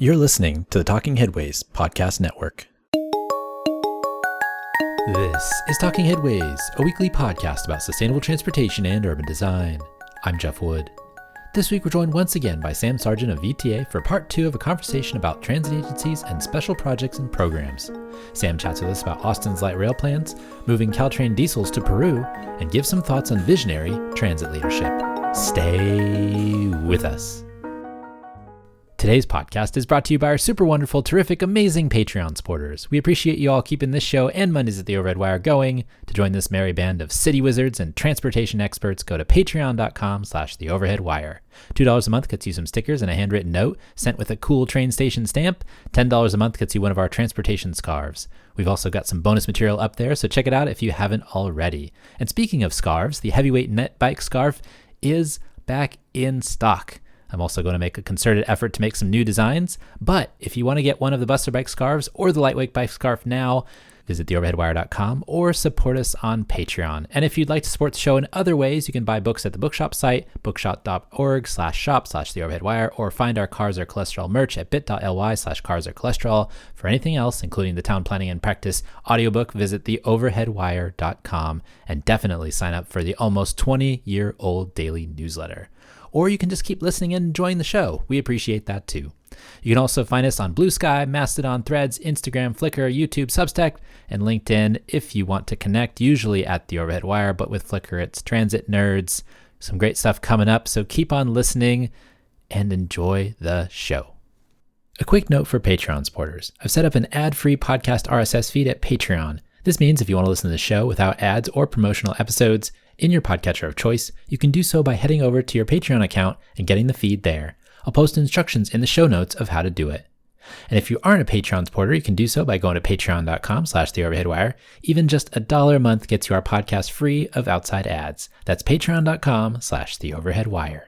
You're listening to the Talking Headways Podcast Network. This is Talking Headways, a weekly podcast about sustainable transportation and urban design. I'm Jeff Wood. This week we're joined once again by Sam Sargent of VTA for part 2 of a conversation about transit agencies and special projects and programs. Sam chats with us about Austin's light rail plans, moving Caltrain diesels to Peru, and gives some thoughts on visionary transit leadership. Stay with us. Today's podcast is brought to you by our super wonderful, terrific, amazing Patreon supporters. We appreciate you all keeping this show and Mondays at the Overhead Wire going. To join this merry band of city wizards and transportation experts, go to patreon.com/theoverheadwire. $2 a month gets you some stickers and a handwritten note sent with a cool train station stamp. $10 a month gets you one of our transportation scarves. We've also got some bonus material up there, so check it out if you haven't already. And speaking of scarves, the heavyweight net bike scarf is back in stock. I'm also going to make a concerted effort to make some new designs, but if you want to get one of the Buster Bike scarves or the Lightweight Bike scarf now, visit theoverheadwire.com or support us on Patreon. And if you'd like to support the show in other ways, you can buy books at the bookshop site, bookshop.org/shop/theoverheadwire, or find our Cars Are Cholesterol merch at bit.ly/carsarcholesterol. For anything else, including the Town Planning and Practice audiobook, visit theoverheadwire.com and definitely sign up for the almost 20-year-old daily newsletter. Or you can just keep listening and enjoying the show. We appreciate that too. You can also find us on Blue Sky, Mastodon, Threads, Instagram, Flickr, YouTube, Substack, and LinkedIn if you want to connect, usually at the Overhead Wire, but with Flickr, it's Transit Nerds. Some great stuff coming up, so keep on listening and enjoy the show. A quick note for Patreon supporters. I've set up an ad-free podcast RSS feed at Patreon. This means if you want to listen to the show without ads or promotional episodes in your podcatcher of choice, you can do so by heading over to your Patreon account and getting the feed there. I'll post instructions in the show notes of how to do it. And if you aren't a Patreon supporter, you can do so by going to patreon.com/theoverheadwire. Even just $1 a month gets you our podcast free of outside ads. That's patreon.com/theoverheadwire.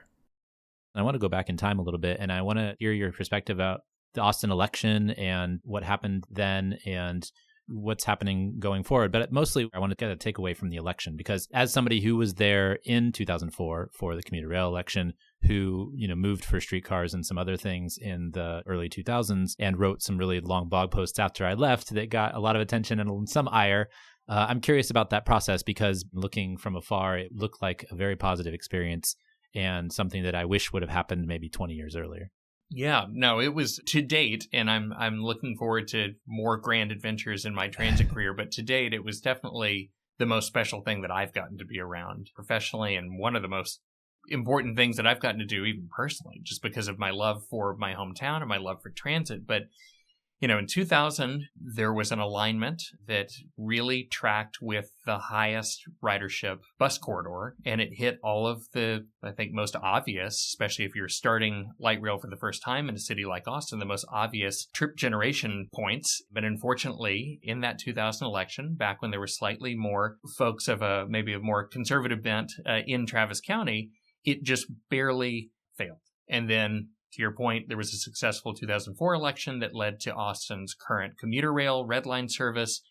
I want to go back in time a little bit, and I want to hear your perspective about the Austin election and what happened then and what's happening going forward. But mostly I want to get a takeaway from the election, because as somebody who was there in 2004 for the commuter rail election, who, moved for streetcars and some other things in the early 2000s and wrote some really long blog posts after I left that got a lot of attention and some ire. I'm curious about that process, because looking from afar, it looked like a very positive experience and something that I wish would have happened maybe 20 years earlier. Yeah, no, it was to date, and I'm looking forward to more grand adventures in my transit career, but to date, it was definitely the most special thing that I've gotten to be around professionally, and one of the most important things that I've gotten to do even personally, just because of my love for my hometown and my love for transit. But in 2000, there was an alignment that really tracked with the highest ridership bus corridor, and it hit all of the, I think, most obvious, especially if you're starting light rail for the first time in a city like Austin, the most obvious trip generation points. But unfortunately, in that 2000 election, back when there were slightly more folks of maybe a more conservative bent in Travis County, it just barely failed. And then, to your point, there was a successful 2004 election that led to Austin's current commuter rail red line service.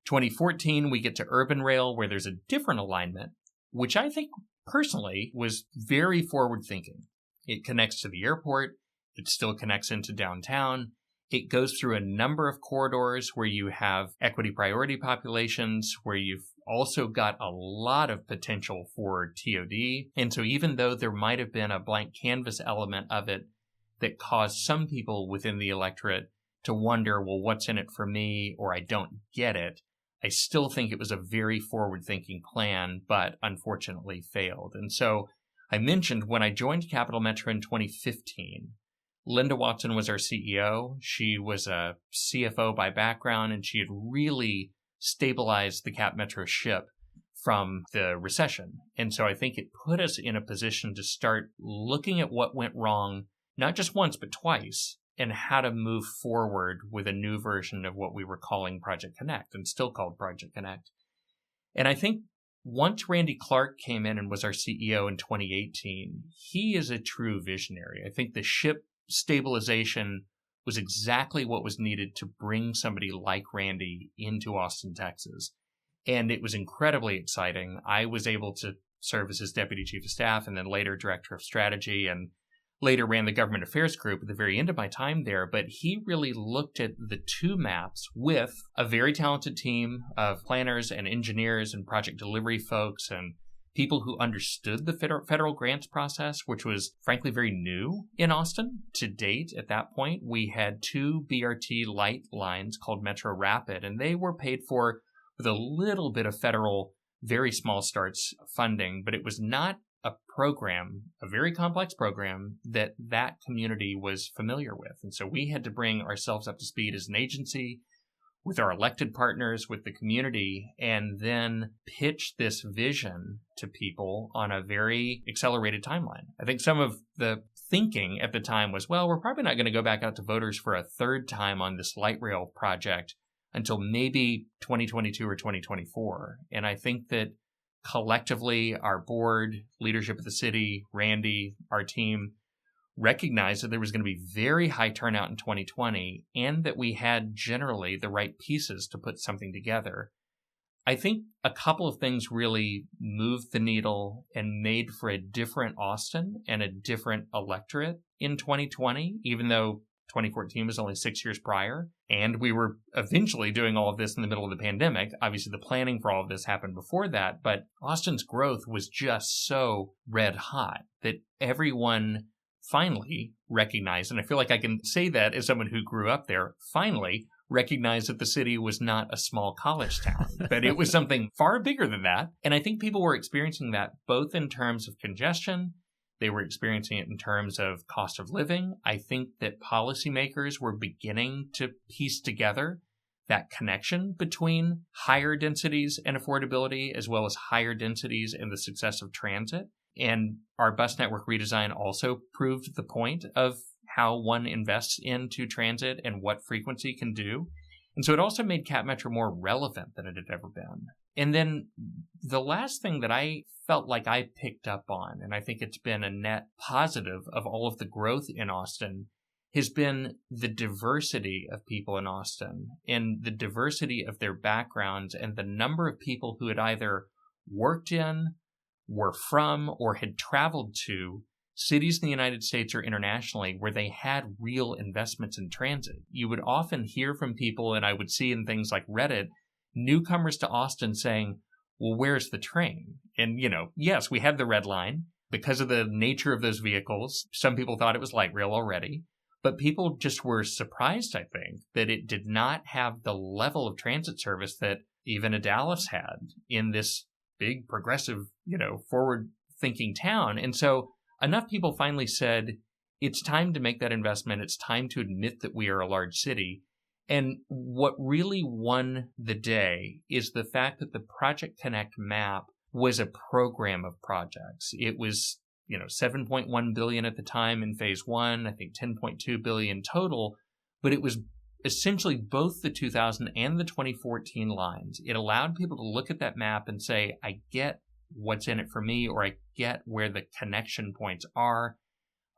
2014, we get to urban rail, where there's a different alignment, which I think personally was very forward thinking. It connects to the airport. It still connects into downtown. It goes through a number of corridors where you have equity priority populations, where you've also got a lot of potential for TOD. And so even though there might have been a blank canvas element of it that caused some people within the electorate to wonder, well, what's in it for me, or I don't get it, I still think it was a very forward-thinking plan, but unfortunately failed. And so I mentioned when I joined Capital Metro in 2015, Linda Watson was our CEO. She was a CFO by background, and she had really stabilized the Cap Metro ship from the recession. And so I think it put us in a position to start looking at what went wrong, not just once, but twice, and how to move forward with a new version of what we were calling Project Connect, and still called Project Connect. And I think once Randy Clarke came in and was our CEO in 2018, he is a true visionary. I think the ship stabilization was exactly what was needed to bring somebody like Randy into Austin, Texas. And it was incredibly exciting. I was able to serve as his deputy chief of staff and then later director of strategy. And later ran the government affairs group at the very end of my time there, but he really looked at the two maps with a very talented team of planners and engineers and project delivery folks and people who understood the federal grants process, which was frankly very new in Austin. To date, at that point, we had two BRT light lines called Metro Rapid, and they were paid for with a little bit of federal, very small starts funding, but it was not a program, a very complex program that community was familiar with. And so we had to bring ourselves up to speed as an agency with our elected partners, with the community, and then pitch this vision to people on a very accelerated timeline. I think some of the thinking at the time was, well, we're probably not going to go back out to voters for a third time on this light rail project until maybe 2022 or 2024. And I think that collectively, our board, leadership of the city, Randy, our team, recognized that there was going to be very high turnout in 2020 and that we had generally the right pieces to put something together. I think a couple of things really moved the needle and made for a different Austin and a different electorate in 2020, even though 2014 was only 6 years prior, and we were eventually doing all of this in the middle of the pandemic. Obviously, the planning for all of this happened before that, but Austin's growth was just so red hot that everyone finally recognized, and I feel like I can say that as someone who grew up there, finally recognized that the city was not a small college town, that it was something far bigger than that. And I think people were experiencing that both in terms of congestion. They were experiencing it in terms of cost of living. I think that policymakers were beginning to piece together that connection between higher densities and affordability, as well as higher densities and the success of transit. And our bus network redesign also proved the point of how one invests into transit and what frequency can do. And so it also made Cap Metro more relevant than it had ever been. And then the last thing that I felt like I picked up on, and I think it's been a net positive of all of the growth in Austin, has been the diversity of people in Austin and the diversity of their backgrounds and the number of people who had either worked in, were from, or had traveled to cities in the United States or internationally where they had real investments in transit. You would often hear from people, and I would see in things like Reddit, newcomers to Austin saying, well, where's the train? And, yes, we had the red line because of the nature of those vehicles. Some people thought it was light rail already, but people just were surprised, I think, that it did not have the level of transit service that even a Dallas had in this big, progressive, forward-thinking town. And so enough people finally said, it's time to make that investment. It's time to admit that we are a large city. And what really won the day is the fact that the Project Connect map was a program of projects. It was, $7.1 billion at the time in phase one, I think $10.2 billion total, but it was essentially both the 2000 and the 2014 lines. It allowed people to look at that map and say, I get what's in it for me, or I get where the connection points are.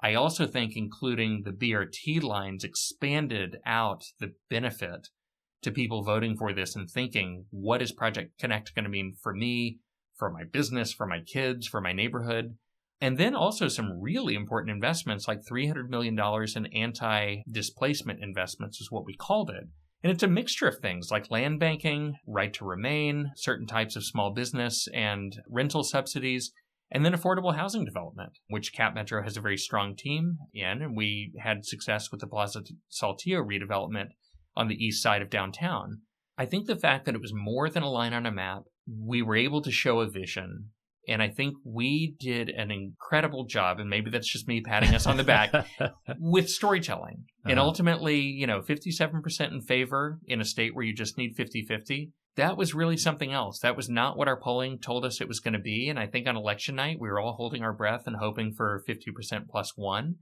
I also think including the BRT lines expanded out the benefit to people voting for this and thinking, what is Project Connect going to mean for me, for my business, for my kids, for my neighborhood? And then also some really important investments like $300 million in anti-displacement investments is what we called it. And it's a mixture of things like land banking, right to remain, certain types of small business and rental subsidies, and then affordable housing development, which Cap Metro has a very strong team in. And we had success with the Plaza Saltillo redevelopment on the east side of downtown. I think the fact that it was more than a line on a map, we were able to show a vision. And I think we did an incredible job, and maybe that's just me patting us on the back, with storytelling. And ultimately, 57% in favor in a state where you just need 50-50. That was really something else. That was not what our polling told us it was going to be. And I think on election night, we were all holding our breath and hoping for 50% plus one.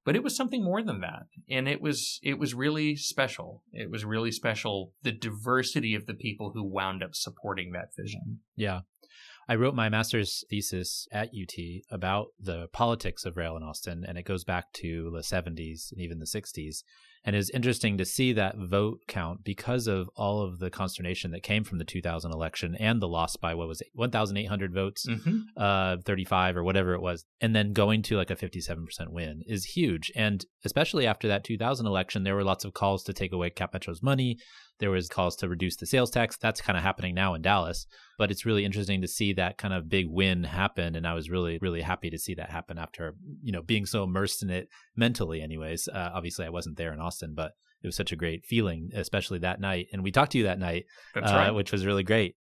But it was something more than that. And it was really special. It was really special, the diversity of the people who wound up supporting that vision. Yeah. I wrote my master's thesis at UT about the politics of rail in Austin, and it goes back to the 70s and even the 60s. And it was interesting to see that vote count because of all of the consternation that came from the 2000 election and the loss by, 1,800 votes, 35 or whatever it was. And then going to like a 57% win is huge. And especially after that 2000 election, there were lots of calls to take away CapMetro's money. There was calls to reduce the sales tax. That's kind of happening now in Dallas. But it's really interesting to see that kind of big win happen. And I was really, really happy to see that happen after, being so immersed in it mentally anyways. Obviously, I wasn't there in Austin, but it was such a great feeling, especially that night. And we talked to you that night, That's right. Which was really great.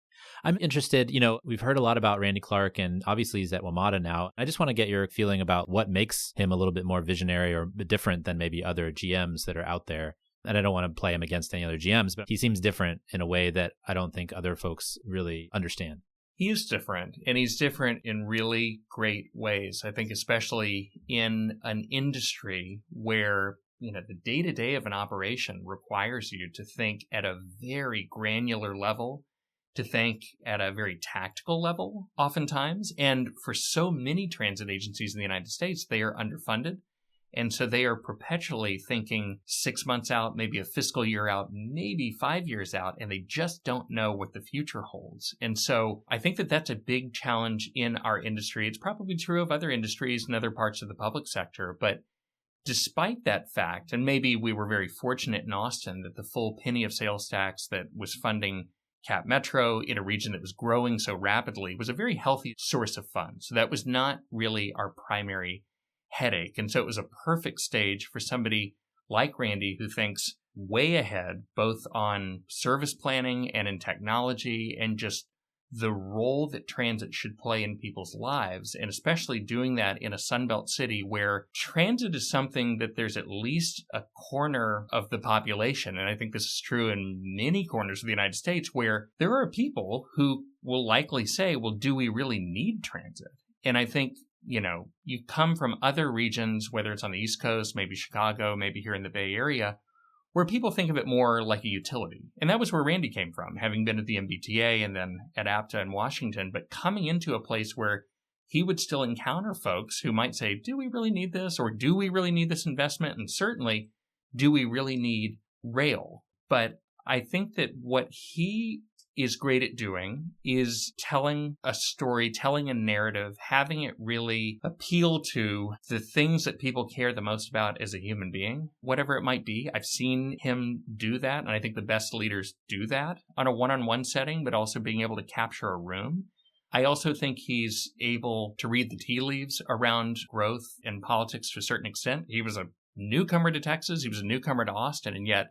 I'm interested, we've heard a lot about Randy Clarke, and obviously he's at WMATA now. I just want to get your feeling about what makes him a little bit more visionary or different than maybe other GMs that are out there. And I don't want to play him against any other GMs, but he seems different in a way that I don't think other folks really understand. He is different, and he's different in really great ways. I think especially in an industry where, the day-to-day of an operation requires you to think at a very granular level, to think at a very tactical level oftentimes. And for so many transit agencies in the United States, they are underfunded. And so they are perpetually thinking 6 months out, maybe a fiscal year out, maybe 5 years out, and they just don't know what the future holds. And so I think that that's a big challenge in our industry. It's probably true of other industries and other parts of the public sector. But despite that fact, and maybe we were very fortunate in Austin that the full penny of sales tax that was funding CapMetro in a region that was growing so rapidly was a very healthy source of funds. So that was not really our primary headache. And so it was a perfect stage for somebody like Randy who thinks way ahead, both on service planning and in technology and just the role that transit should play in people's lives, and especially doing that in a Sunbelt city where transit is something that there's at least a corner of the population, and I think this is true in many corners of the United States, where there are people who will likely say, well, do we really need transit? And I think you come from other regions, whether it's on the East Coast, maybe Chicago, maybe here in the Bay Area, where people think of it more like a utility. And that was where Randy came from, having been at the MBTA and then at APTA in Washington, but coming into a place where he would still encounter folks who might say, do we really need this? Or do we really need this investment? And certainly, do we really need rail? But I think that what he is great at doing is telling a story, telling a narrative, having it really appeal to the things that people care the most about as a human being, whatever it might be. I've seen him do that, and I think the best leaders do that on a one-on-one setting, but also being able to capture a room. I also think he's able to read the tea leaves around growth and politics to a certain extent. He was a newcomer to Texas, he was a newcomer to Austin, and yet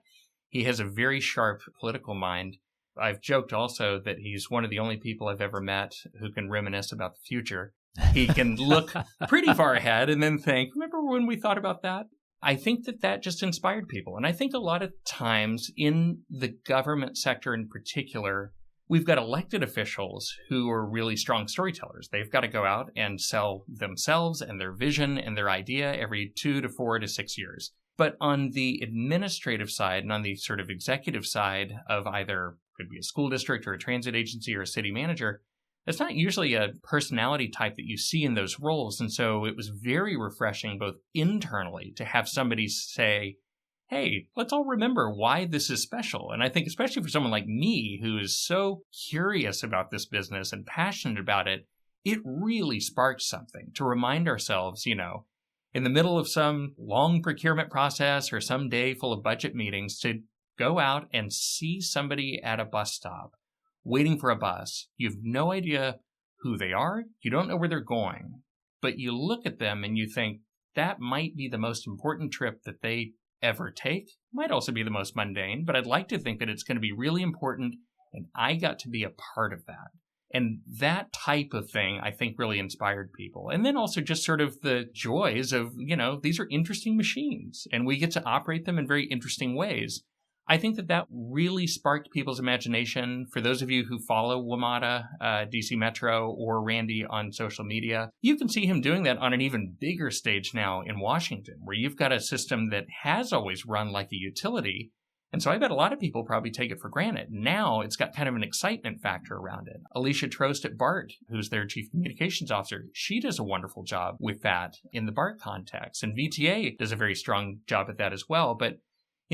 he has a very sharp political mind. I've joked also that he's one of the only people I've ever met who can reminisce about the future. He can look pretty far ahead and then think, remember when we thought about that? I think that just inspired people. And I think a lot of times in the government sector in particular, we've got elected officials who are really strong storytellers. They've got to go out and sell themselves and their vision and their idea every 2 to 4 to 6 years. But on the administrative side and on the sort of executive side of either could be a school district or a transit agency or a city manager, that's not usually a personality type that you see in those roles. And so it was very refreshing both internally to have somebody say, hey, let's all remember why this is special. And I think especially for someone like me who is so curious about this business and passionate about it, it really sparked something to remind ourselves, in the middle of some long procurement process or some day full of budget meetings, to go out and see somebody at a bus stop waiting for a bus. You have no idea who they are. You don't know where they're going. But you look at them and you think that might be the most important trip that they ever take. Might also be the most mundane, but I'd like to think that it's going to be really important, and I got to be a part of that. And that type of thing, I think, really inspired people. And then also just sort of the joys of, these are interesting machines, and we get to operate them in very interesting ways. I think that really sparked people's imagination. For those of you who follow WMATA, DC Metro, or Randy on social media, you can see him doing that on an even bigger stage now in Washington, where you've got a system that has always run like a utility. And so I bet a lot of people probably take it for granted. Now it's got kind of an excitement factor around it. Alicia Trost at BART, who's their chief communications officer, she does a wonderful job with that in the BART context. And VTA does a very strong job at that as well. But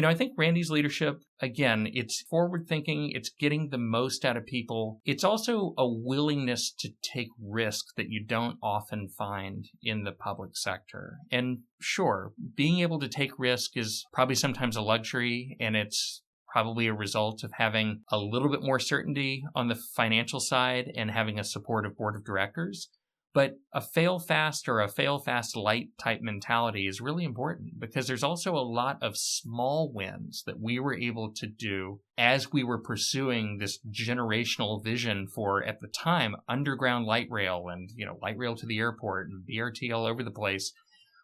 I think Randy's leadership, again, it's forward thinking. It's getting the most out of people. It's also a willingness to take risk that you don't often find in the public sector. And sure, being able to take risk is probably sometimes a luxury, and it's probably a result of having a little bit more certainty on the financial side and having a supportive board of directors. But a fail fast or a fail fast light type mentality is really important, because there's also a lot of small wins that we were able to do as we were pursuing this generational vision for, at the time, underground light rail and, light rail to the airport and BRT all over the place.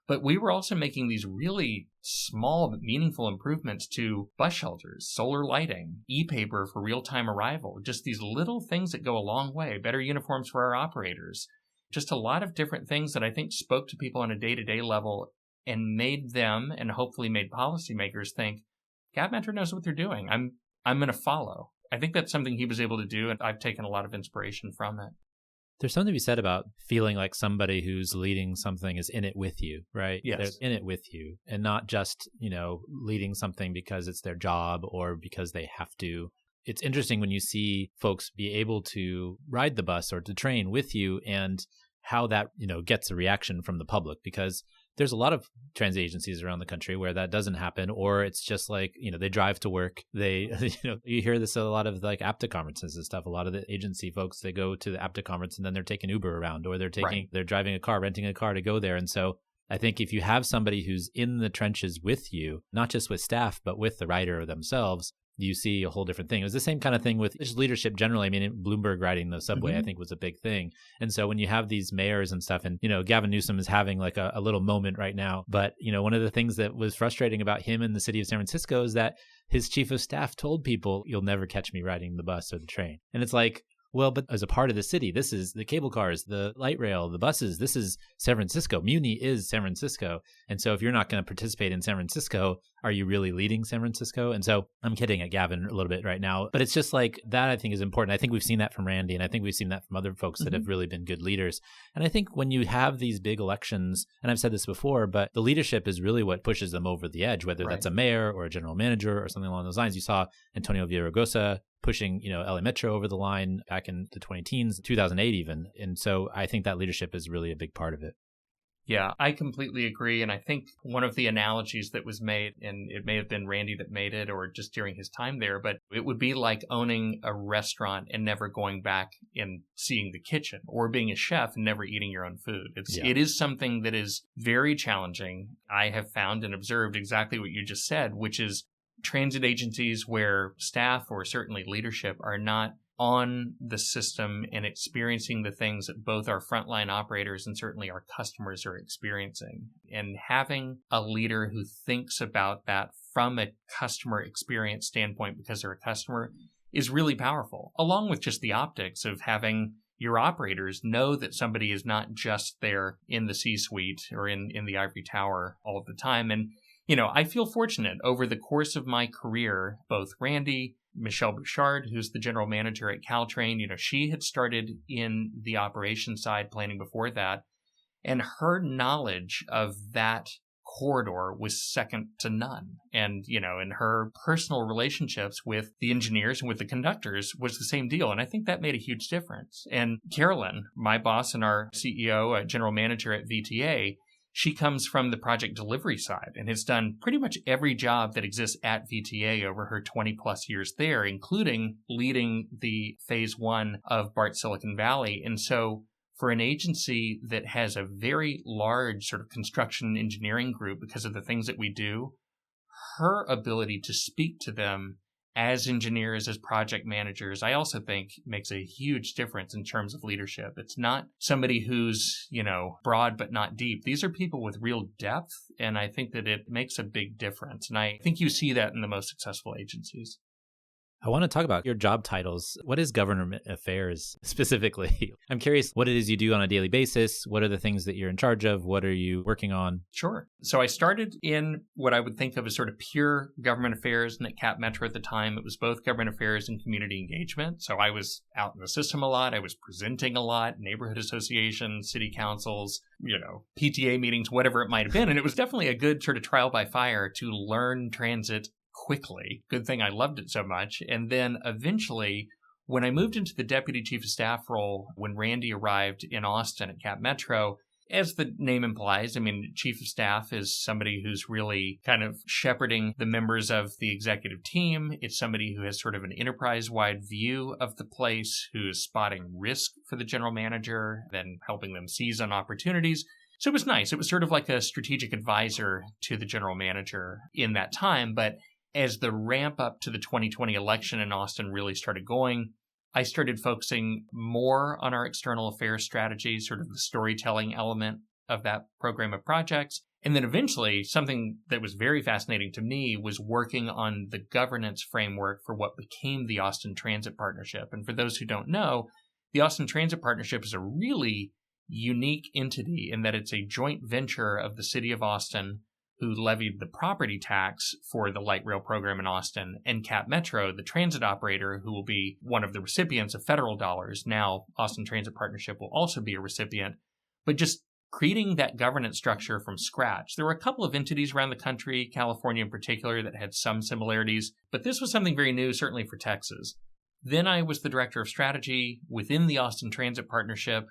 But we were also making these really small but meaningful improvements to bus shelters, solar lighting, e-paper for real-time arrival, just these little things that go a long way, better uniforms for our operators. Just a lot of different things that I think spoke to people on a day-to-day level and made them, and hopefully made policymakers, think, CapMetra knows what they're doing. I'm going to follow. I think that's something he was able to do, and I've taken a lot of inspiration from it. There's something to be said about feeling like somebody who's leading something is in it with you, right? Yes. They're in it with you, and not just, leading something because it's their job or because they have to. It's interesting when you see folks be able to ride the bus or to train with you, and how that, gets a reaction from the public, because there's a lot of transit agencies around the country where that doesn't happen, or it's just like, they drive to work. They, you hear this a lot of like APTA conferences and stuff. A lot of the agency folks, they go to the APTA conference and then they're taking Uber around, or they're driving a car, renting a car to go there. And so I think if you have somebody who's in the trenches with you, not just with staff, but with the rider themselves, you see a whole different thing. It was the same kind of thing with just leadership generally. I mean, Bloomberg riding the subway, I think, was a big thing. And so when you have these mayors and stuff, and, Gavin Newsom is having like a little moment right now. But, one of the things that was frustrating about him in the city of San Francisco is that his chief of staff told people, you'll never catch me riding the bus or the train. And it's like, well, but as a part of the city, this is the cable cars, the light rail, the buses. This is San Francisco. Muni is San Francisco. And so if you're not going to participate in San Francisco, are you really leading San Francisco? And so I'm kidding at Gavin a little bit right now, but it's just like that, I think, is important. I think we've seen that from Randy, and I think we've seen that from other folks that have really been good leaders. And I think when you have these big elections, and I've said this before, but the leadership is really what pushes them over the edge, whether that's a mayor or a general manager or something along those lines. You saw Antonio Villaraigosa pushing, LA Metro over the line back in the 2010s, 2008 even. And so I think that leadership is really a big part of it. Yeah, I completely agree. And I think one of the analogies that was made, and it may have been Randy that made it or just during his time there, but it would be like owning a restaurant and never going back and seeing the kitchen, or being a chef and never eating your own food. It is something that is very challenging. I have found and observed exactly what you just said, which is transit agencies where staff or certainly leadership are not on the system and experiencing the things that both our frontline operators and certainly our customers are experiencing. And having a leader who thinks about that from a customer experience standpoint because they're a customer is really powerful, along with just the optics of having your operators know that somebody is not just there in the C-suite or in the ivory tower all of the time. And I feel fortunate over the course of my career, both Randy, Michelle Bouchard, who's the general manager at Caltrain, she had started in the operations side planning before that, and her knowledge of that corridor was second to none. And, and her personal relationships with the engineers and with the conductors was the same deal. And I think that made a huge difference. And Carolyn, my boss and our CEO, general manager at VTA, she comes from the project delivery side and has done pretty much every job that exists at VTA over her 20 plus years there, including leading the phase 1 of BART Silicon Valley. And so for an agency that has a very large sort of construction engineering group because of the things that we do, her ability to speak to them as engineers, as project managers, I also think makes a huge difference in terms of leadership. It's not somebody who's, broad but not deep. These are people with real depth, and I think that it makes a big difference. And I think you see that in the most successful agencies. I want to talk about your job titles. What is government affairs specifically? I'm curious what it is you do on a daily basis. What are the things that you're in charge of? What are you working on? Sure. So I started in what I would think of as sort of pure government affairs, and at CapMetra at the time, it was both government affairs and community engagement. So I was out in the system a lot. I was presenting a lot, neighborhood associations, city councils, PTA meetings, whatever it might have been. And it was definitely a good sort of trial by fire to learn transit quickly. Good thing I loved it so much. And then eventually, when I moved into the deputy chief of staff role, when Randy arrived in Austin at Cap Metro, as the name implies, I mean, chief of staff is somebody who's really kind of shepherding the members of the executive team. It's somebody who has sort of an enterprise-wide view of the place, who is spotting risk for the general manager, then helping them seize on opportunities. So it was nice. It was sort of like a strategic advisor to the general manager in that time. But as the ramp up to the 2020 election in Austin really started going, I started focusing more on our external affairs strategy, sort of the storytelling element of that program of projects. And then eventually, something that was very fascinating to me was working on the governance framework for what became the Austin Transit Partnership. And for those who don't know, the Austin Transit Partnership is a really unique entity in that it's a joint venture of the city of Austin, who levied the property tax for the light rail program in Austin, and Cap Metro, the transit operator, who will be one of the recipients of federal dollars. Now, Austin Transit Partnership will also be a recipient, but just creating that governance structure from scratch. There were a couple of entities around the country, California in particular, that had some similarities, but this was something very new, certainly for Texas. Then I was the director of strategy within the Austin Transit Partnership,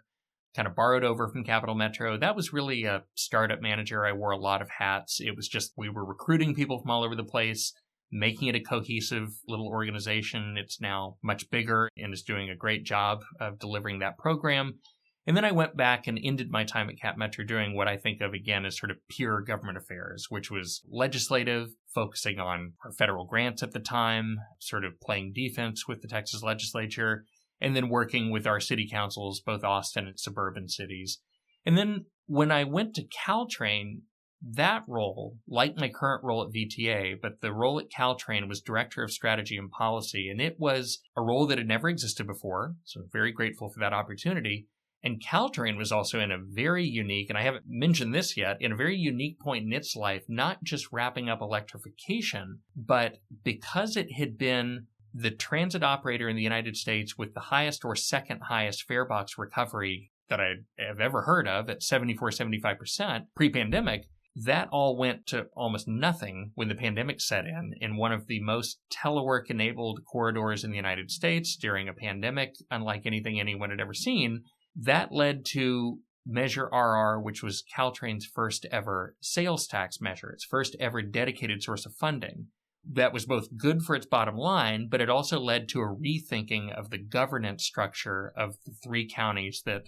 kind of borrowed over from Capital Metro. That was really a startup manager. I wore a lot of hats. It was just, we were recruiting people from all over the place, making it a cohesive little organization. It's now much bigger and is doing a great job of delivering that program. And then I went back and ended my time at Cap Metro doing what I think of again as sort of pure government affairs, which was legislative, focusing on our federal grants at the time, sort of playing defense with the Texas legislature, and then working with our city councils, both Austin and suburban cities. And then when I went to Caltrain, that role, like my current role at VTA, but the role at Caltrain was Director of Strategy and Policy, and it was a role that had never existed before, so I'm very grateful for that opportunity. And Caltrain was also in a very unique, and I haven't mentioned this yet, in a very unique point in its life, not just wrapping up electrification, but because it had been the transit operator in the United States with the highest or second highest fare box recovery that I have ever heard of at 74-75% pre-pandemic, that all went to almost nothing when the pandemic set in one of the most telework-enabled corridors in the United States during a pandemic, unlike anything anyone had ever seen. That led to Measure RR, which was Caltrain's first ever sales tax measure, its first ever dedicated source of funding. That was both good for its bottom line, but it also led to a rethinking of the governance structure of the three counties that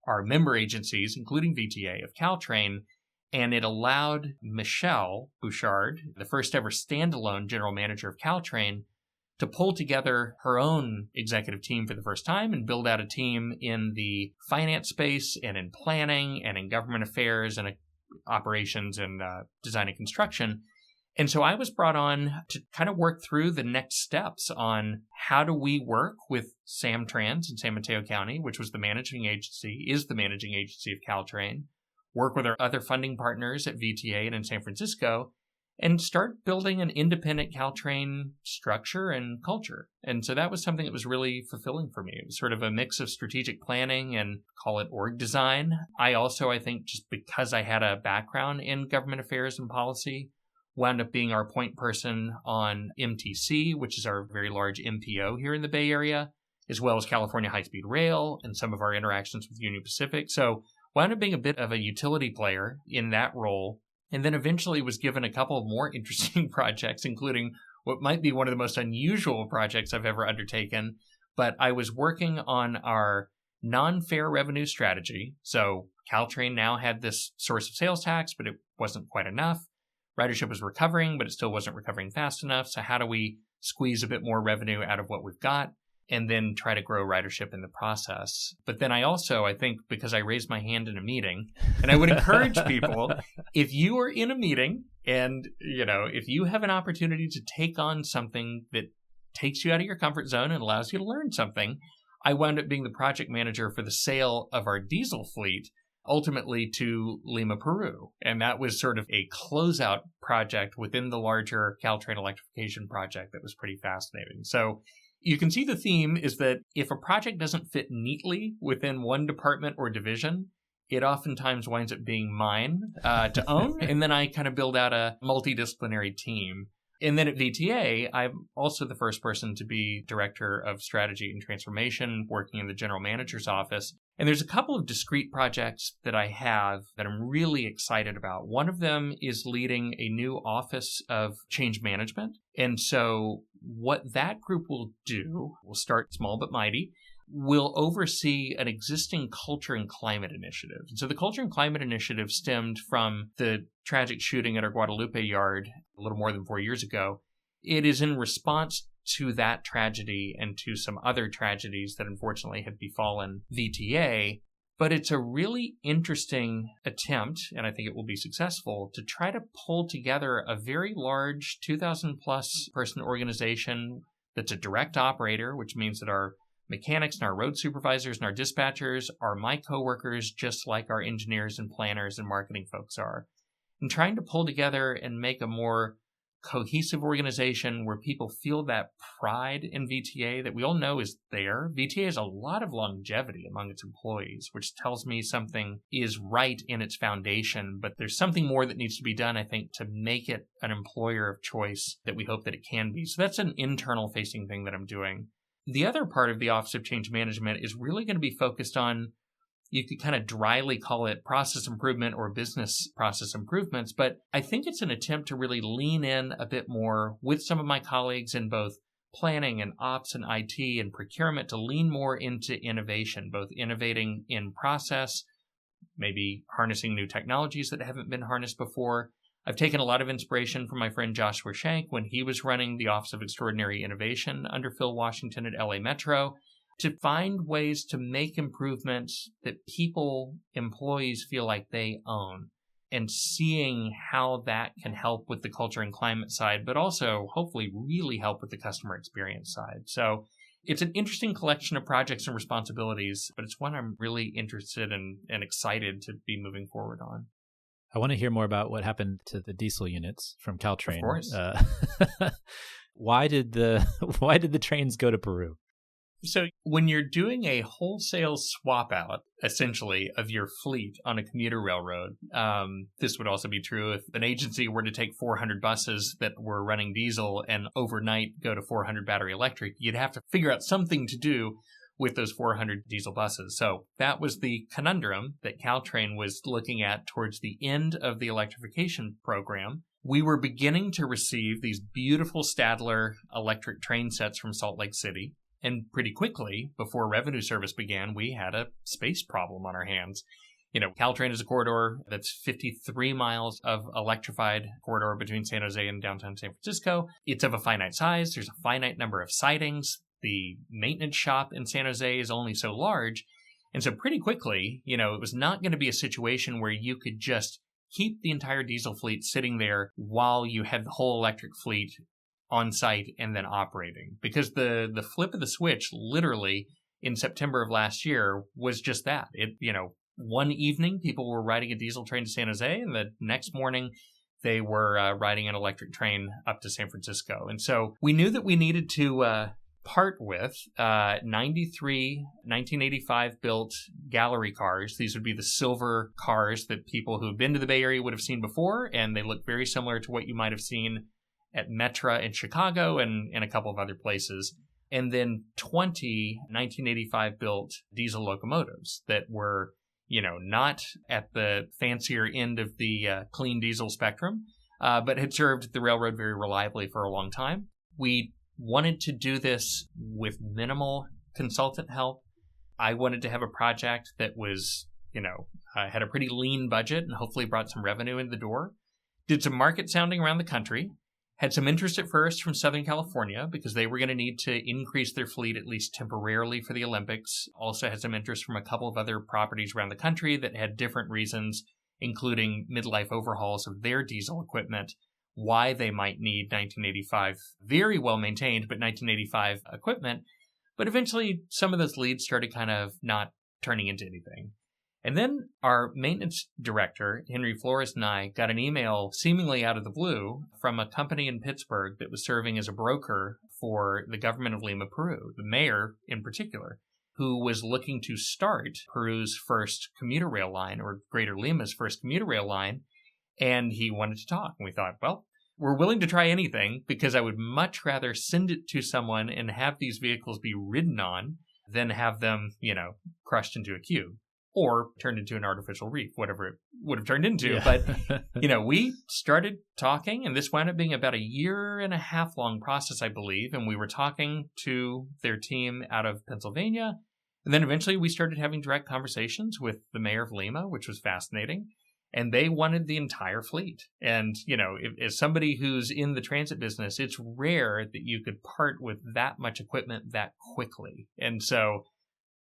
are member agencies, including VTA, of Caltrain, and it allowed Michelle Bouchard, the first ever standalone general manager of Caltrain, to pull together her own executive team for the first time and build out a team in the finance space and in planning and in government affairs and operations and design and construction. And so I was brought on to kind of work through the next steps on how do we work with SamTrans in San Mateo County, which was the managing agency, is the managing agency of Caltrain, work with our other funding partners at VTA and in San Francisco, and start building an independent Caltrain structure and culture. And so that was something that was really fulfilling for me. It was sort of a mix of strategic planning and call it org design. I also, I think, just because I had a background in government affairs and policy, wound up being our point person on MTC, which is our very large MPO here in the Bay Area, as well as California High-Speed Rail and some of our interactions with Union Pacific. So wound up being a bit of a utility player in that role, and then eventually was given a couple of more interesting projects, including what might be one of the most unusual projects I've ever undertaken. But I was working on our non-fare revenue strategy. So Caltrain now had this source of sales tax, but it wasn't quite enough. Ridership was recovering, but it still wasn't recovering fast enough. So how do we squeeze a bit more revenue out of what we've got and then try to grow ridership in the process? But then I also, I think, because I raised my hand in a meeting, and I would encourage people, if you are in a meeting and, if you have an opportunity to take on something that takes you out of your comfort zone and allows you to learn something, I wound up being the project manager for the sale of our diesel fleet, ultimately to Lima, Peru. And that was sort of a closeout project within the larger Caltrain electrification project that was pretty fascinating. So you can see the theme is that if a project doesn't fit neatly within one department or division, it oftentimes winds up being mine to own. And then I kind of build out a multidisciplinary team. And then at VTA, I'm also the first person to be director of strategy and transformation, working in the general manager's office. And there's a couple of discrete projects that I have that I'm really excited about. One of them is leading a new office of change management. And so what that group will do, will start small but mighty, will oversee an existing culture and climate initiative. And so the culture and climate initiative stemmed from the tragic shooting at our Guadalupe yard a little more than 4 years ago. It is in response to that tragedy and to some other tragedies that unfortunately have befallen VTA. But it's a really interesting attempt, and I think it will be successful, to try to pull together a very large 2,000 plus person organization that's a direct operator, which means that our mechanics and our road supervisors and our dispatchers are my coworkers, just like our engineers and planners and marketing folks are. And trying to pull together and make a more cohesive organization where people feel that pride in VTA that we all know is there. VTA has a lot of longevity among its employees, which tells me something is right in its foundation, but there's something more that needs to be done, I think, to make it an employer of choice that we hope that it can be. So that's an internal facing thing that I'm doing. The other part of the Office of Change Management is really going to be focused on, you could kind of dryly call it process improvement or business process improvements, but I think it's an attempt to really lean in a bit more with some of my colleagues in both planning and ops and IT and procurement to lean more into innovation, both innovating in process, maybe harnessing new technologies that haven't been harnessed before. I've taken a lot of inspiration from my friend Joshua Shank when he was running the Office of Extraordinary Innovation under Phil Washington at LA Metro, to find ways to make improvements that people, employees feel like they own, and seeing how that can help with the culture and climate side, but also hopefully really help with the customer experience side. So it's an interesting collection of projects and responsibilities, but it's one I'm really interested in and excited to be moving forward on. I want to hear more about what happened to the diesel units from Caltrain. Of course. Why did the trains go to Peru? So when you're doing a wholesale swap out, essentially, of your fleet on a commuter railroad, this would also be true if an agency were to take 400 buses that were running diesel and overnight go to 400 battery electric, you'd have to figure out something to do with those 400 diesel buses. So that was the conundrum that Caltrain was looking at towards the end of the electrification program. We were beginning to receive these beautiful Stadler electric train sets from Salt Lake City. And pretty quickly, before revenue service began, we had a space problem on our hands. You know, Caltrain is a corridor that's 53 miles of electrified corridor between San Jose and downtown San Francisco. It's of a finite size. There's a finite number of sidings. The maintenance shop in San Jose is only so large. And so pretty quickly, you know, it was not going to be a situation where you could just keep the entire diesel fleet sitting there while you had the whole electric fleet on site and then operating. Because the flip of the switch literally in September of last year was just that. It, you know, one evening people were riding a diesel train to San Jose, and the next morning they were riding an electric train up to San Francisco. And so we knew that we needed to part with 93 1985 built gallery cars. These would be the silver cars that people who have been to the Bay Area would have seen before, and they look very similar to what you might have seen at Metra in Chicago and a couple of other places. And then 20 1985 built diesel locomotives that were, you know, not at the fancier end of the clean diesel spectrum, but had served the railroad very reliably for a long time. We wanted to do this with minimal consultant help. I wanted to have a project that was, you know, had a pretty lean budget and hopefully brought some revenue in the door. Did some market sounding around the country. Had some interest at first from Southern California because they were going to need to increase their fleet at least temporarily for the Olympics. Also had some interest from a couple of other properties around the country that had different reasons, including midlife overhauls of their diesel equipment, why they might need 1985, very well maintained, but 1985 equipment. But eventually some of those leads started kind of not turning into anything. And then our maintenance director, Henry Flores, and I got an email seemingly out of the blue from a company in Pittsburgh that was serving as a broker for the government of Lima, Peru, the mayor in particular, who was looking to start Peru's first commuter rail line, or Greater Lima's first commuter rail line, and he wanted to talk. And we thought, well, we're willing to try anything because I would much rather send it to someone and have these vehicles be ridden on than have them, crushed into a cube or turned into an artificial reef, whatever it would have turned into. Yeah. But, we started talking, and this wound up being about a 1.5 year long process, I believe. And we were talking to their team out of Pennsylvania. And then eventually we started having direct conversations with the mayor of Lima, which was fascinating. And they wanted the entire fleet. And, as somebody who's in the transit business, it's rare that you could part with that much equipment that quickly. And so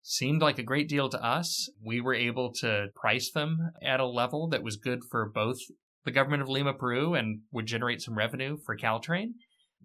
seemed like a great deal to us. We were able to price them at a level that was good for both the government of Lima, Peru, and would generate some revenue for Caltrain.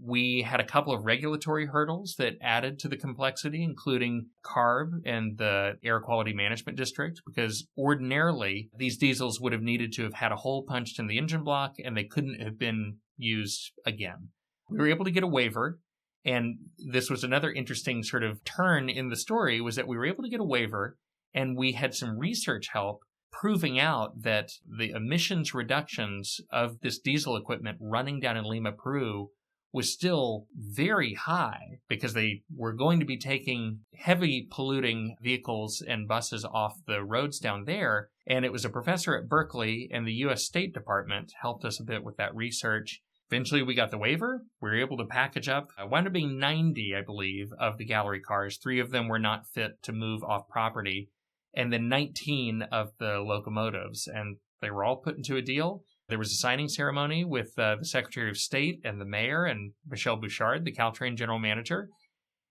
We had a couple of regulatory hurdles that added to the complexity, including CARB and the Air Quality Management District, because ordinarily these diesels would have needed to have had a hole punched in the engine block and they couldn't have been used again. We were able to get a waiver, and this was another interesting sort of turn in the story, was that we were able to get a waiver, and we had some research help proving out that the emissions reductions of this diesel equipment running down in Lima, Peru, was still very high because they were going to be taking heavy polluting vehicles and buses off the roads down there. And it was a professor at Berkeley and the U.S. State Department helped us a bit with that research. Eventually, we got the waiver. We were able to package up, wound up being 90, I believe, of the gallery cars. 3 of them were not fit to move off property, and then 19 of the locomotives. And they were all put into a deal. There was a signing ceremony with the Secretary of State and the mayor and Michelle Bouchard, the Caltrain general manager.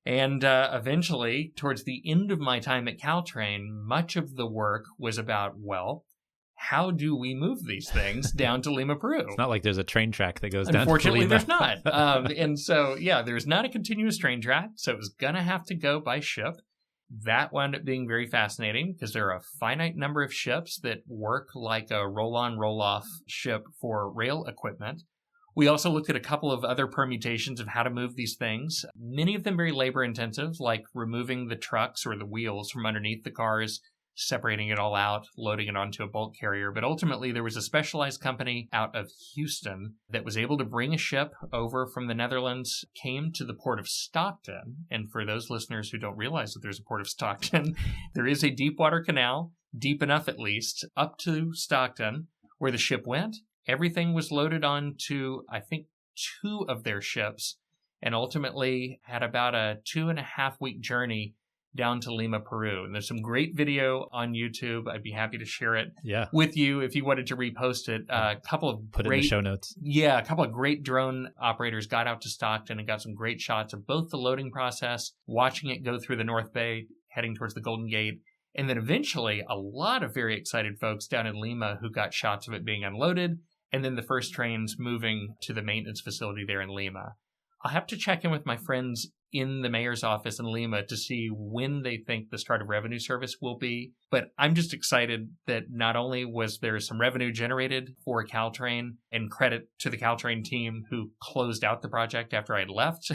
And eventually, towards the end of my time at Caltrain, much of the work was about, how do we move these things down to Lima, Peru? It's not like there's a train track that goes down to Lima. Unfortunately, there's not. And so, there's not a continuous train track, so it was going to have to go by ship. That wound up being very fascinating because there are a finite number of ships that work like a roll-on, roll-off ship for rail equipment. We also looked at a couple of other permutations of how to move these things, many of them very labor-intensive, like removing the trucks or the wheels from underneath the cars, separating it all out, loading it onto a bulk carrier. But ultimately, there was a specialized company out of Houston that was able to bring a ship over from the Netherlands, came to the port of Stockton. And for those listeners who don't realize that there's a port of Stockton, there is a deep water canal, deep enough at least, up to Stockton, where the ship went. Everything was loaded onto, I think, 2 of their ships, and ultimately had about a 2.5-week journey down to Lima, Peru. And there's some great video on YouTube. I'd be happy to share it with you if you wanted to repost it. A couple of Put it in the show notes. Yeah, a couple of great drone operators got out to Stockton and got some great shots of both the loading process, watching it go through the North Bay, heading towards the Golden Gate, and then eventually a lot of very excited folks down in Lima who got shots of it being unloaded, and then the first trains moving to the maintenance facility there in Lima. I'll have to check in with my friends in the mayor's office in Lima to see when they think the start of revenue service will be. But I'm just excited that not only was there some revenue generated for Caltrain, and credit to the Caltrain team who closed out the project after I had left,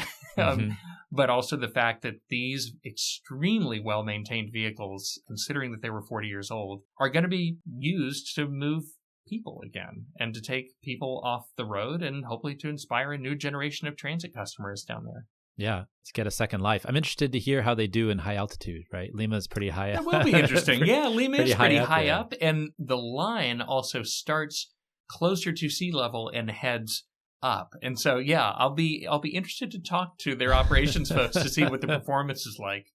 but also the fact that these extremely well-maintained vehicles, considering that they were 40 years old, are going to be used to move people again and to take people off the road and hopefully to inspire a new generation of transit customers down there. Yeah, to get a second life. I'm interested to hear how they do in high altitude, right? Lima's pretty high up. That will be interesting. Lima is pretty high up. Yeah. And the line also starts closer to sea level and heads up. And so, I'll be interested to talk to their operations folks to see what the performance is like.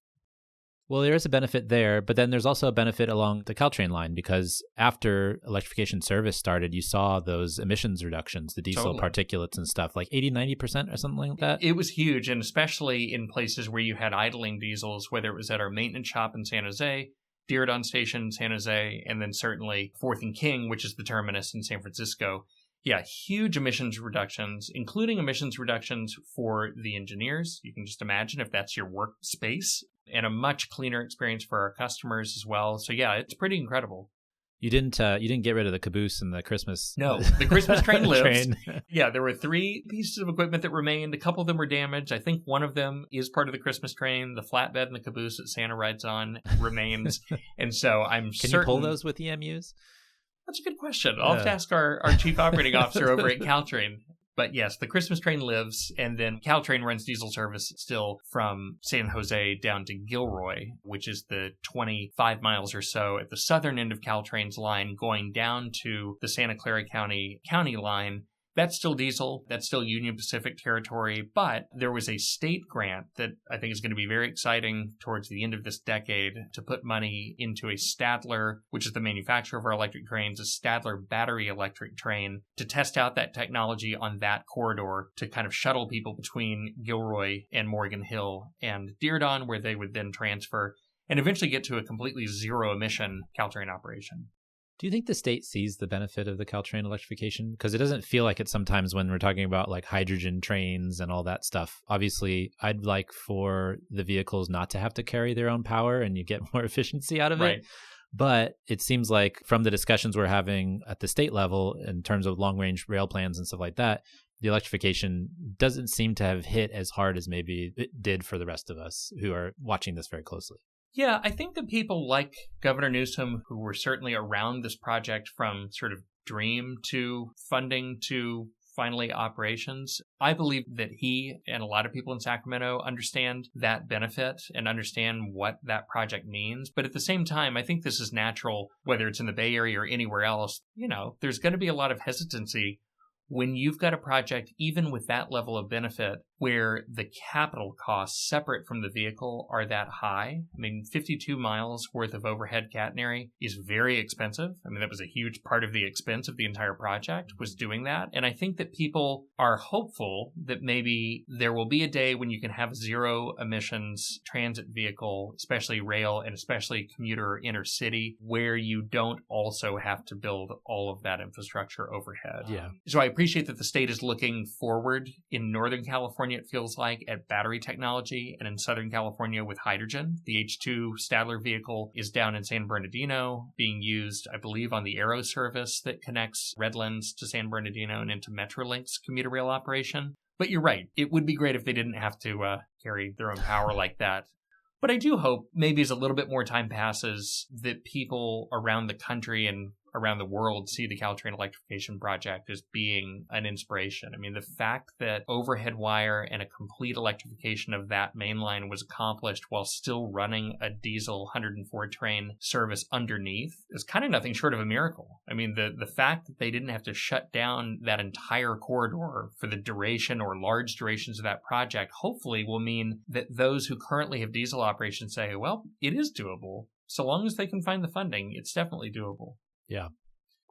Well, there is a benefit there, but then there's also a benefit along the Caltrain line, because after electrification service started, you saw those emissions reductions, the diesel particulates and stuff, like 80-90% or something like that. It was huge, and especially in places where you had idling diesels, whether it was at our maintenance shop in San Jose, Diridon Station in San Jose, and then certainly 4th and King, which is the terminus in San Francisco. Huge emissions reductions, including emissions reductions for the engineers. You can just imagine if that's your workspace, and a much cleaner experience for our customers as well. So it's pretty incredible. You didn't get rid of the caboose and the Christmas. No, the Christmas train lives. There were 3 pieces of equipment that remained. A couple of them were damaged. I think one of them is part of the Christmas train. The flatbed and the caboose that Santa rides on remains. And so I'm certain. Can you pull those with EMUs? That's a good question. I'll have to ask our chief operating officer over at Caltrain. But yes, the Christmas train lives, and then Caltrain runs diesel service still from San Jose down to Gilroy, which is the 25 miles or so at the southern end of Caltrain's line going down to the Santa Clara County line. That's still diesel. That's still Union Pacific territory. But there was a state grant that I think is going to be very exciting towards the end of this decade to put money into a Stadler, which is the manufacturer of our electric trains, a Stadler battery electric train, to test out that technology on that corridor to kind of shuttle people between Gilroy and Morgan Hill and Dearborn, where they would then transfer and eventually get to a completely zero-emission Caltrain operation. Do you think the state sees the benefit of the Caltrain electrification? Because it doesn't feel like it sometimes when we're talking about like hydrogen trains and all that stuff. Obviously, I'd like for the vehicles not to have to carry their own power and you get more efficiency out of it. But it seems like from the discussions we're having at the state level in terms of long-range rail plans and stuff like that, the electrification doesn't seem to have hit as hard as maybe it did for the rest of us who are watching this very closely. Yeah, I think that people like Governor Newsom, who were certainly around this project from sort of dream to funding to finally operations, I believe that he and a lot of people in Sacramento understand that benefit and understand what that project means. But at the same time, I think this is natural, whether it's in the Bay Area or anywhere else. You know, there's going to be a lot of hesitancy when you've got a project, even with that level of benefit, where the capital costs separate from the vehicle are that high. I mean, 52 miles worth of overhead catenary is very expensive. I mean, that was a huge part of the expense of the entire project was doing that. And I think that people are hopeful that maybe there will be a day when you can have zero emissions transit vehicle, especially rail and especially commuter inner city, where you don't also have to build all of that infrastructure overhead. Yeah. So I appreciate that the state is looking forward in Northern California, it feels like, at battery technology, and in Southern California with hydrogen. The H2 Stadler vehicle is down in San Bernardino, being used, I believe, on the Aero service that connects Redlands to San Bernardino and into Metrolink's commuter rail operation. But you're right. It would be great if they didn't have to carry their own power like that. But I do hope maybe as a little bit more time passes that people around the country and around the world see the Caltrain electrification project as being an inspiration. I mean, the fact that overhead wire and a complete electrification of that main line was accomplished while still running a diesel 104 train service underneath is kind of nothing short of a miracle. I mean, the fact that they didn't have to shut down that entire corridor for the duration or large durations of that project hopefully will mean that those who currently have diesel operations say, well, it is doable. So long as they can find the funding, it's definitely doable. Yeah.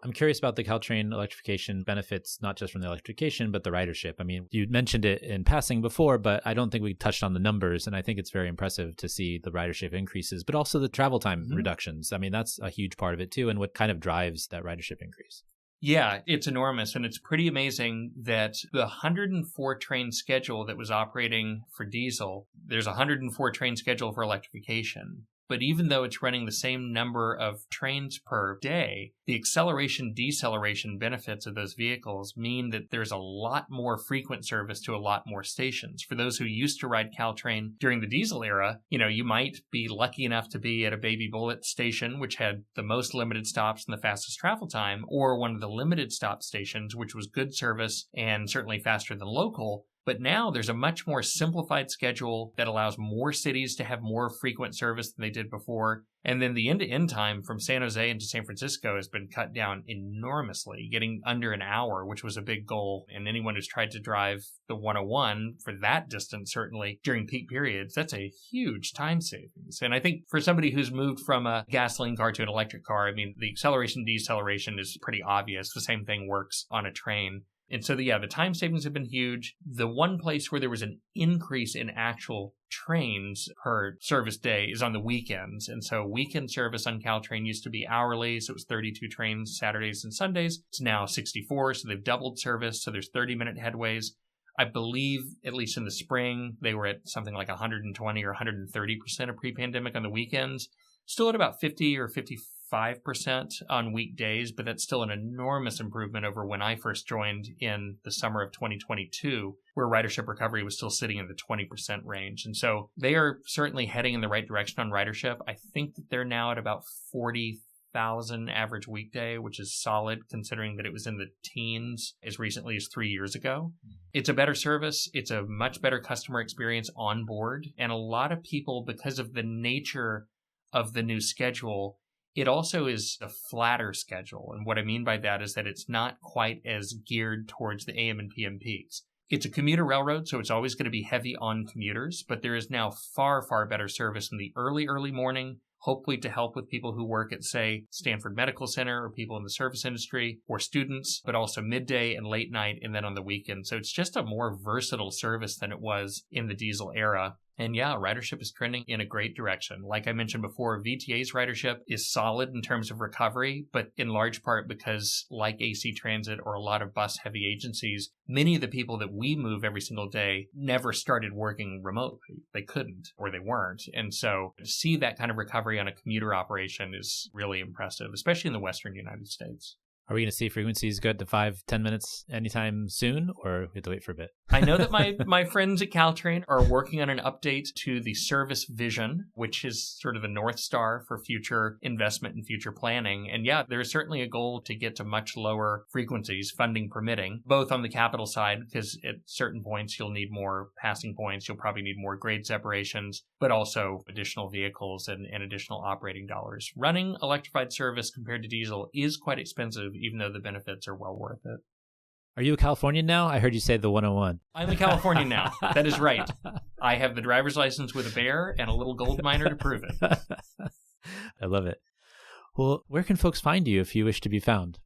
I'm curious about the Caltrain electrification benefits, not just from the electrification, but the ridership. I mean, you mentioned it in passing before, but I don't think we touched on the numbers. And I think it's very impressive to see the ridership increases, but also the travel time reductions. I mean, that's a huge part of it too. And what kind of drives that ridership increase? Yeah, it's enormous. And it's pretty amazing that the 104 train schedule that was operating for diesel, there's a 104 train schedule for electrification. But even though it's running the same number of trains per day, the acceleration-deceleration benefits of those vehicles mean that there's a lot more frequent service to a lot more stations. For those who used to ride Caltrain during the diesel era, you know, you might be lucky enough to be at a Baby Bullet station, which had the most limited stops and the fastest travel time, or one of the limited stop stations, which was good service and certainly faster than local. But now there's a much more simplified schedule that allows more cities to have more frequent service than they did before. And then the end-to-end time from San Jose into San Francisco has been cut down enormously, getting under an hour, which was a big goal. And anyone who's tried to drive the 101 for that distance, certainly during peak periods, that's a huge time savings. And I think for somebody who's moved from a gasoline car to an electric car, I mean, the acceleration-deceleration is pretty obvious. The same thing works on a train. And so, the time savings have been huge. The one place where there was an increase in actual trains per service day is on the weekends. And so weekend service on Caltrain used to be hourly, so it was 32 trains Saturdays and Sundays. It's now 64, so they've doubled service, so there's 30-minute headways. I believe, at least in the spring, they were at something like 120 or 130% of pre-pandemic on the weekends. Still at about 50 or 55% on weekdays, but that's still an enormous improvement over when I first joined in the summer of 2022, where ridership recovery was still sitting in the 20% range. And so they are certainly heading in the right direction on ridership. I think that they're now at about 43% $1,000 average weekday, which is solid considering that it was in the teens as recently as 3 years ago. It's a better service. It's a much better customer experience on board. And a lot of people, because of the nature of the new schedule, it also is a flatter schedule. And what I mean by that is that it's not quite as geared towards the AM and PM peaks. It's a commuter railroad, so it's always going to be heavy on commuters, but there is now far, far better service in the early morning, hopefully to help with people who work at, say, Stanford Medical Center or people in the service industry or students, but also midday and late night and then on the weekend. So it's just a more versatile service than it was in the diesel era. And yeah, ridership is trending in a great direction. Like I mentioned before, VTA's ridership is solid in terms of recovery, but in large part because, like AC Transit or a lot of bus-heavy agencies, many of the people that we move every single day never started working remotely. They couldn't, or they weren't. And so to see that kind of recovery on a commuter operation is really impressive, especially in the Western United States. Are we going to see frequencies go to 5-10 minutes anytime soon, or we have to wait for a bit? I know that my friends at Caltrain are working on an update to the service vision, which is sort of the North Star for future investment and future planning. And yeah, there is certainly a goal to get to much lower frequencies, funding permitting, both on the capital side, because at certain points you'll need more passing points, you'll probably need more grade separations, but also additional vehicles and additional operating dollars. Running electrified service compared to diesel is quite expensive, even though the benefits are well worth it. Are you a Californian now? I heard you say the 101. I'm a Californian now. That is right. I have the driver's license with a bear and a little gold miner to prove it. I love it. Well, where can folks find you if you wish to be found?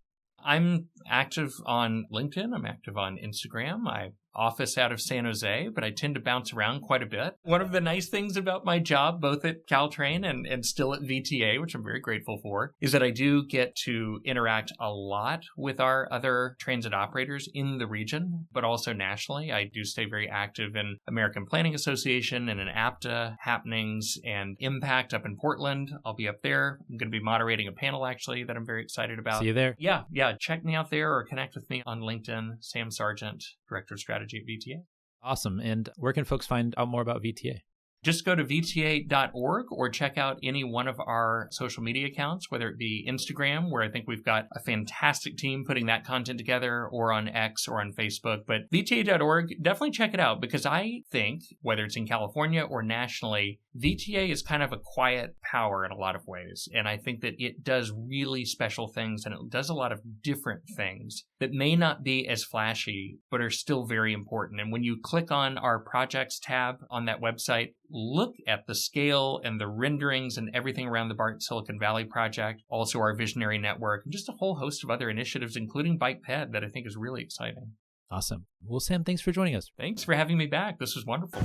I'm active on LinkedIn. I'm active on Instagram. I office out of San Jose, but I tend to bounce around quite a bit. One of the nice things about my job, both at Caltrain and still at VTA, which I'm very grateful for, is that I do get to interact a lot with our other transit operators in the region, but also nationally. I do stay very active in American Planning Association and in APTA happenings and Impact up in Portland. I'll be up there. I'm going to be moderating a panel, actually, that I'm very excited about. See you there. Yeah. Check me out there or connect with me on LinkedIn, Sam Sargent, Director of Strategy at VTA. Awesome. And where can folks find out more about VTA? Just go to vta.org or check out any one of our social media accounts, whether it be Instagram, where I think we've got a fantastic team putting that content together, or on X or on Facebook. But vta.org, definitely check it out, because I think, whether it's in California or nationally, VTA is kind of a quiet power in a lot of ways. And I think that it does really special things, and it does a lot of different things that may not be as flashy, but are still very important. And when you click on our projects tab on that website, look at the scale and the renderings and everything around the BART Silicon Valley project, also our visionary network, and just a whole host of other initiatives, including BikePed, that I think is really exciting. Awesome. Well, Sam, thanks for joining us. Thanks for having me back. This was wonderful.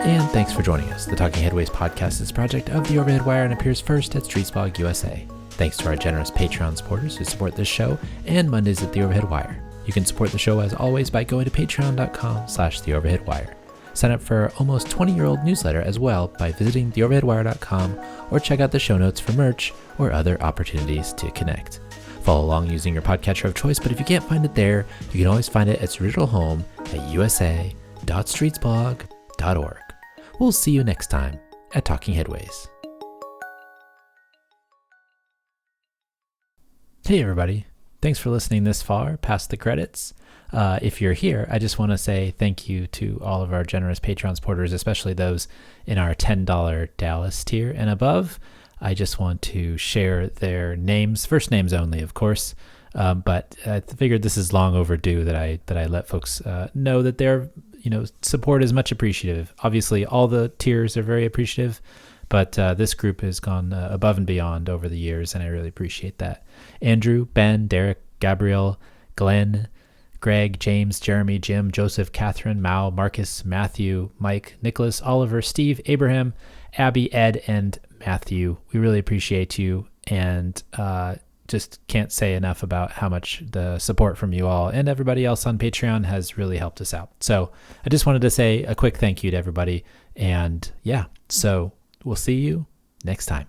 And thanks for joining us. The Talking Headways podcast is a project of the Overhead Wire and appears first at Streetsblog USA. Thanks to our generous Patreon supporters who support this show and Mondays at the Overhead Wire. You can support the show as always by going to patreon.com/theoverheadwire. Sign up for our almost 20-year-old newsletter as well by visiting theoverheadwire.com, or check out the show notes for merch or other opportunities to connect. Follow along using your podcatcher of choice, but if you can't find it there, you can always find it at its original home at usa.streetsblog.org. We'll see you next time at Talking Headways. Hey everybody. Thanks for listening this far, past the credits. If you're here, I just want to say thank you to all of our generous Patreon supporters, especially those in our $10 Dallas tier and above. I just want to share their names, first names only, of course. But I figured this is long overdue that I let folks know that their support is much appreciative. Obviously, all the tiers are very appreciative, but this group has gone above and beyond over the years, and I really appreciate that. Andrew, Ben, Derek, Gabrielle, Glenn, Greg, James, Jeremy, Jim, Joseph, Catherine, Mao, Marcus, Matthew, Mike, Nicholas, Oliver, Steve, Abraham, Abby, Ed, and Matthew. We really appreciate you, and just can't say enough about how much the support from you all and everybody else on Patreon has really helped us out. So I just wanted to say a quick thank you to everybody, and yeah, so we'll see you next time.